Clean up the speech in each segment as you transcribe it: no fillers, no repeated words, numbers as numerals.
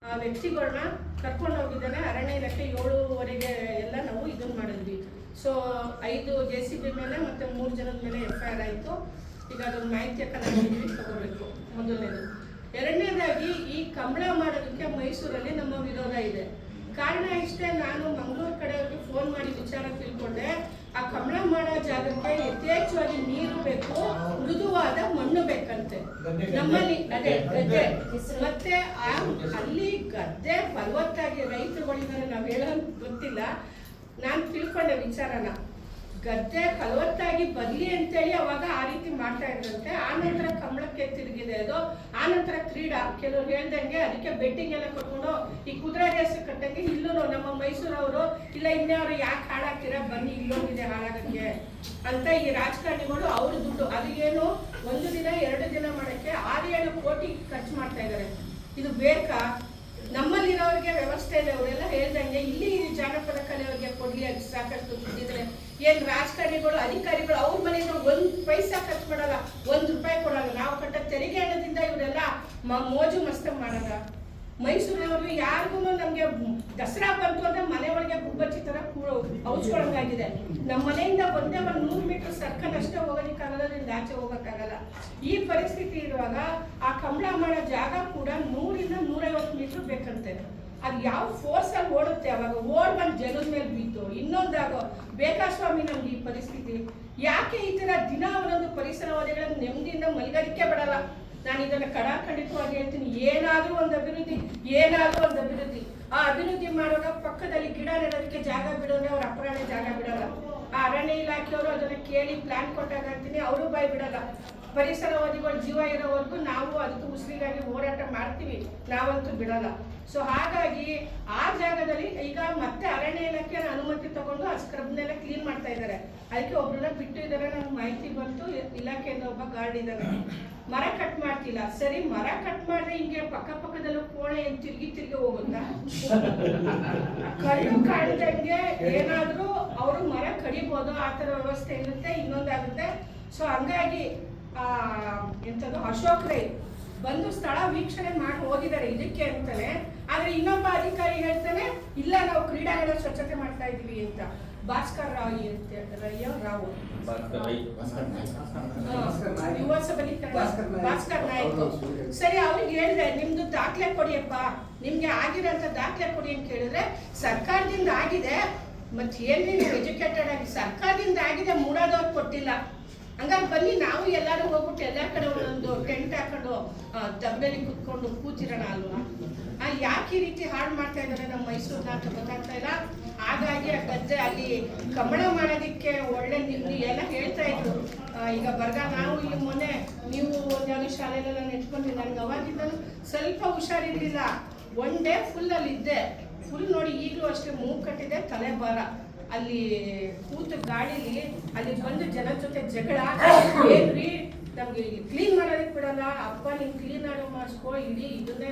ಆ ವ್ಯಕ್ತಿಗಳನ್ನ ಕರ್ಕೊಂಡು ಹೋಗಿದ್ದಾನೆ ಅರಣ್ಯ ಇಲಾಖೆ 7:30 ಎಲ್ಲ ನಾವು ಇದನ್ನು ಮಾಡಿದ್ವಿ. ಸೊ 5 JCB ಮೇಲೆ ಮತ್ತು 3 ಜನದ ಮೇಲೆ FIR ಆಯಿತು. ಈಗ ಅದೊಂದು ಮಾಹಿತಿ ತಗೋಬೇಕು ಮೊದಲನೇದು. ಎರಡನೇದಾಗಿ ಈ ಕಂಬಳ ಮಾಡೋದಕ್ಕೆ ಮೈಸೂರಲ್ಲಿ ನಮ್ಮ ವಿರೋಧ ಇದೆ. ಕಾರಣ ಇಷ್ಟೇ, ನಾನು ಮಂಗಳೂರು ಕಡೆಯವ್ರಿಗೆ ಫೋನ್ ಮಾಡಿ ವಿಚಾರ ತಿಳ್ಕೊಂಡೆ. ಆ ಕಂಬಳ ಮಾಡೋ ಜಾಗಕ್ಕೆ ಯಥೇಚ್ಛವಾಗಿ ನೀರು ಬೇಕು, ಮೃದುವಾದ ಮಣ್ಣು ಬೇಕಂತೆ ನಮ್ಮಲ್ಲಿ. ಅದೇ ಗದ್ದೆ ಮತ್ತೆ ಅಲ್ಲಿ ಗದ್ದೆ ಫಲವತ್ತಾಗಿ ರೈತರುಗಳಿದ್ದಾರೆ, ನಾವು ಹೇಳೋದು ಗೊತ್ತಿಲ್ಲ. ನಾನು ತಿಳ್ಕೊಂಡೆ ವಿಚಾರನ, ಗದ್ದೆ ಫಲವತ್ತಾಗಿ ಬರಲಿ ಅಂತೇಳಿ ಅವಾಗ ಆ ರೀತಿ ಮಾಡ್ತಾ ಇದ್ರಂತೆ. ಆ ನಂತರ ಕಂಬಳಕ್ಕೆ ತಿರುಗಿದೆ ಅದು. ಆ ನಂತರ ಕ್ರೀಡಾ ಕೆಲವ್ರು ಹೇಳ್ದಂಗೆ ಅದಕ್ಕೆ ಬೆಟ್ಟಿಂಗ್ ಎಲ್ಲ ಕೊಟ್ಕೊಂಡು ಈ ಕುದುರೆ ರೇಸ್ ಕಟ್ಟಂಗೆ ಇಲ್ಲೂ ನಮ್ಮ ಮೈಸೂರವರು ಇಲ್ಲ ಇನ್ನೇವ್ರು ಯಾಕೆ ಹಾಳಾಗ್ತೀರಾ, ಬನ್ನಿ ಇಲ್ಲೋಗಿದೆ ಹಾಳಾಗಕ್ಕೆ ಅಂತ ಈ ರಾಜಕಾರಣಿಗಳು ಅವ್ರ ದುಡ್ಡು ಅದು ಏನು 1 ದಿನ 2 ದಿನ ಮಾಡೋಕ್ಕೆ 6-7 ಕೋಟಿ ಖರ್ಚು ಮಾಡ್ತಾ ಇದ್ದಾರೆ. ಇದು ಬೇಕಾ? ನಮ್ಮಲ್ಲಿರೋರಿಗೆ ವ್ಯವಸ್ಥೆ ಇದೆ. ಅವರೆಲ್ಲ ಹೇಳ್ದಂಗೆ ಇಲ್ಲಿ ಜಾನಪದ ಕಲೆಯವರಿಗೆ ಕೊಡ್ಲಿ, ಅದು ಸಾಕಷ್ಟು ದುಡ್ಡಿದ್ರೆ. ಏನು ರಾಜಕಾರಣಿಗಳು ಅಧಿಕಾರಿಗಳು ಅವ್ರ ಮನೆಯಿಂದ 1 ಪೈಸಾ ಖರ್ಚು ಮಾಡಲ್ಲ, 1 ರೂಪಾಯಿ ಕೊಡಲ್ಲ. ನಾವು ಕಟ್ಟ ತೆರಿಗೆ ಹಣದಿಂದ ಇವರೆಲ್ಲ ಮೋಜು ಮಸ್ತ ಮಾಡಲ್ಲ. ಮೈಸೂರಿನವರು ಯಾರಿಗೂ ನಮಗೆ ದಸರಾ ಬಂತು ಅಂದ್ರೆ ಮನೆ ಒಳಗೆ ಗುಬ್ಬಚ್ಚಿ ತರ ಔಚ್ಕೊಳಂಗಾಗಿದೆ. ನಮ್ಮ ಮನೆಯಿಂದ ಒಂದೇ 100 ಮೀಟರ್ ಸರ್ಕಲ್ ಅಷ್ಟೇ ಹೋಗೋದಕ್ಕಾಗಲ್ಲ, ಅದರಿಂದ ಆಚೆ ಹೋಗೋಕ್ಕಾಗಲ್ಲ. ಈ ಪರಿಸ್ಥಿತಿ ಇರುವಾಗ ಆ ಕಂಬಳ ಮಾಡೋ ಜಾಗ ಕೂಡ 100 ಇಂದ 150 ಮೀಟರ್ ಬೇಕಂತೆ. ಅದು ಯಾವ ಫೋರ್ಸಲ್ಲಿ ಓಡುತ್ತೆ, ಅವಾಗ ಓಡ್ ಬಂದು ಜನದ ಮೇಲೆ ಬಿತ್ತು. ಇನ್ನೊಂದಾಗ ಬೇಕಾ ಸ್ವಾಮಿ ನಮ್ಗೆ ಈ ಪರಿಸ್ಥಿತಿ? ಯಾಕೆ ಈ ತರ ದಿನ ಒಂದೊಂದು ಪರಿಸರವಾದಿಗಳನ್ನು ನೆಮ್ಮದಿಯಿಂದ ಮಲಗೋದಕ್ಕೆ ಬಿಡಲ್ಲ? ನಾನು ಇದನ್ನು ಖಂಡಿತವಾಗಿ ಹೇಳ್ತೀನಿ. ಏನಾದರೂ ಒಂದು ಅಭಿವೃದ್ಧಿ, ಏನಾದರೂ ಒಂದು ಅಭಿವೃದ್ಧಿ. ಆ ಅಭಿವೃದ್ಧಿ ಮಾಡುವಾಗ ಪಕ್ಕದಲ್ಲಿ ಗಿಡ ನೆಡೋದಕ್ಕೆ ಜಾಗ ಬಿಡೋದ್ರೆ ಅವ್ರ ಅಪರಾಣೆ ಜಾಗ ಬಿಡಲ್ಲ. ಆ ಅರಣ್ಯ ಇಲಾಖೆಯವರು ಅದನ್ನು ಕೇಳಿ ಪ್ಲಾನ್ ಕೊಟ್ಟಾಗ ಅಂತೀನಿ, ಅವರು ಬಾಯಿ ಬಿಡಲ್ಲ. ಪರಿಸರವಾದಿಗಳು ಜೀವ ಇರೋವರೆಗೂ ನಾವು ಅದಕ್ಕೆ ಉಸಿರಿಗಾಗಿ ಹೋರಾಟ ಮಾಡ್ತೀವಿ, ನಾವಂತೂ ಬಿಡಲ್ಲ. ಸೊ ಹಾಗಾಗಿ ಆ ಜಾಗದಲ್ಲಿ ಈಗ ಮತ್ತೆ ಅರಣ್ಯ ಇಲಾಖೆ ಅನುಮತಿ ತಗೊಂಡು ಆ ಸ್ಕ್ರಬ್ನೆಲ್ಲ ಕ್ಲೀನ್ ಮಾಡ್ತಾ ಇದ್ದಾರೆ. ಅದಕ್ಕೆ ಒಬ್ಬರನ್ನ ಬಿಟ್ಟು ಇದ್ದಾರೆ, ನಮ್ಗೆ ಮಾಹಿತಿ ಬಂತು. ಇಲಾಖೆಯಿಂದ ಒಬ್ಬ ಗಾರ್ಡ್ ಇದ್ದಾನೆ. ಮರ ಕಟ್ ಮಾಡ್ತಿಲ್ಲ. ಸರಿ, ಮರ ಕಟ್ ಮಾಡಿದ್ರೆ ಹಿಂಗೆ ಪಕ್ಕದಲ್ಲೂ ಕೋಣೆ ತಿರುಗಿ ಹೋಗುತ್ತಾ? ಕಣ್ಣು ಕಾಣ್ದಂಗೆ ಏನಾದ್ರೂ ಅವರು ಮರ ಕಡಿಬೋದು, ಆ ಥರ ವ್ಯವಸ್ಥೆ ಇರುತ್ತೆ. ಇನ್ನೊಂದಾಗುತ್ತೆ. ಸೊ ಹಂಗಾಗಿ ಎಂಥದ್ದು ಅಶೋಕ್ ರೈ ಬಂದು ಸ್ಥಳ ವೀಕ್ಷಣೆ ಮಾಡಿ ಹೋಗಿದ್ದಾರೆ ಇದಕ್ಕೆ ಅಂತಾನೆ. ಆದ್ರೆ ಇನ್ನೊಬ್ಬ ಅಧಿಕಾರಿ ಹೇಳ್ತಾನೆ ಇಲ್ಲ ನಾವು ಕ್ರೀಡಾಂಗಣ ಸ್ವಚ್ಛತೆ ಮಾಡ್ತಾ ಇದೀವಿ ಅಂತ. ಭಾಸ್ಕರ್ ರಾವ್ ಯುವ ಭಾಸ್ಕರ್ ನಾಯ್ಕ. ಸರಿ, ಅವ್ರಿಗೆ ಹೇಳಿದೆ ನಿಮ್ದು ದಾಖಲೆ ಕೊಡಿಯಪ್ಪ, ನಿಮ್ಗೆ ಆಗಿರೋಂಥ ದಾಖಲೆ ಕೊಡಿ ಅಂತ ಕೇಳಿದ್ರೆ ಸರ್ಕಾರದಿಂದ ಆಗಿದೆ. ಮತ್ತೆ ಏನ್ ನೀವು ಎಜುಕೇಟೆಡ್ ಆಗಿ ಸರ್ಕಾರದಿಂದ ಆಗಿದೆ, ಮೂಡಾದವ್ರು ಕೊಟ್ಟಿಲ್ಲ. ಹಂಗಾಗಿ ಬನ್ನಿ ನಾವು ಎಲ್ಲರೂ ಹೋಗ್ಬಿಟ್ಟು ಎಲ್ಲ ಕಡೆ ಒಂದೊಂದು ಟೆಂಟ್ ಹಾಕೊಂಡು ದಬ್ಬೆಲಿ ಕುತ್ಕೊಂಡು ಕೂತಿರೋಣ ಅಲ್ವಾ? ಯಾಕೆ ಈ ರೀತಿ ಹಾಳು ಮಾಡ್ತಾ ಇದ್ದಾರೆ ನಮ್ಮ ಮೈಸೂರನ್ನ ಅಂತ ಗೊತ್ತಾಗ್ತಾ ಇಲ್ಲ. ಹಾಗಾಗಿ ಆ ಗದ್ದೆ ಅಲ್ಲಿ ಕಂಬಳ ಮಾಡೋದಕ್ಕೆ ಒಳ್ಳೆ ಎಲ್ಲ ಹೇಳ್ತಾ ಇದ್ರು. ಈಗ ಬರಗಾಲ ನಾವು ಇಲ್ಲಿ ಮೊನ್ನೆ ನೀವು ಒಂದ್ಯಾವ್ದು ಶಾಲೆಯಲ್ಲೆಲ್ಲ ನೆಟ್ಕೊಂಡ್ರಿ. ನನಗೆ ಅವಾಗಿಂದ ಸ್ವಲ್ಪ ಹುಷಾರಿರ್ಲಿಲ್ಲ. 1 ಡೇ ಫುಲ್ ಅಲ್ಲಿ ಇದ್ದೆ. ಫುಲ್ ನೋಡಿ ಈಗಲೂ ಅಷ್ಟೇ ಮೂಗು ಕಟ್ಟಿದೆ, ತಲೆ ಭಾರ. ಅಲ್ಲಿ ಕೂತು ಗಾಡೀಲಿ ಅಲ್ಲಿ ಬಂದು ಜನದ ಜೊತೆ ಜಗಳ. ಏನ್ರಿ ನಮ್ಗೆ ಕ್ಲೀನ್ ಮಾಡೋದಕ್ಕೆ ಬಿಡಲ್ಲ, ಅಪ್ಪ ನಿಮ್ ಕ್ಲೀನ್ ಮಾಡಿಸ್ಕೋ, ಇಡೀ ಇದನ್ನ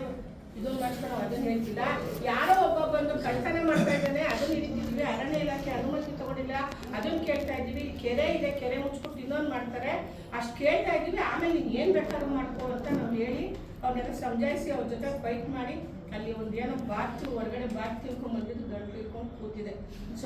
ಮಾಡ್ಸ್ಕೊಳೋ ಅದನ್ನ ಹೇಳ್ತಿಲ್ಲ. ಯಾರೋ ಒಬ್ಬ ಬಂದು ಕಳ್ತನ ಮಾಡ್ತಾ ಇದ್ದಾನೆ, ಅದನ್ನ ಹಿಡಿತಿದ್ವಿ. ಅರಣ್ಯ ಇಲಾಖೆ ಅನುಮತಿ ತಗೊಂಡಿಲ್ಲ, ಅದನ್ನ ಕೇಳ್ತಾ ಇದ್ದೀವಿ. ಕೆರೆ ಇದೆ, ಕೆರೆ ಮುಚ್ಬಿಟ್ಟು ಇನ್ನೊಂದು ಮಾಡ್ತಾರೆ, ಅಷ್ಟು ಕೇಳ್ತಾ ಇದ್ದೀವಿ. ಆಮೇಲೆ ನೀನು ಏನ್ ಬೇಕಾದ್ರೂ ಮಾಡ್ಕೋ ಅಂತ ನಾವು ಹೇಳಿ ಅವ್ರನ್ನೆಲ್ಲ ಸಮಜಾಯಿಸಿ ಅವ್ರ ಜೊತೆ ಫೈಟ್ ಮಾಡಿ ಅಲ್ಲಿ ಒಂದೇನೋ ಹೊರಗಡೆ ಬಾತ್ ತಿಳ್ಕೊಂಡ್ ಬಂದಿದ್ದು ಗಂಟು ಇಟ್ಕೊಂಡು ಕೂತಿದೆ. ಸೊ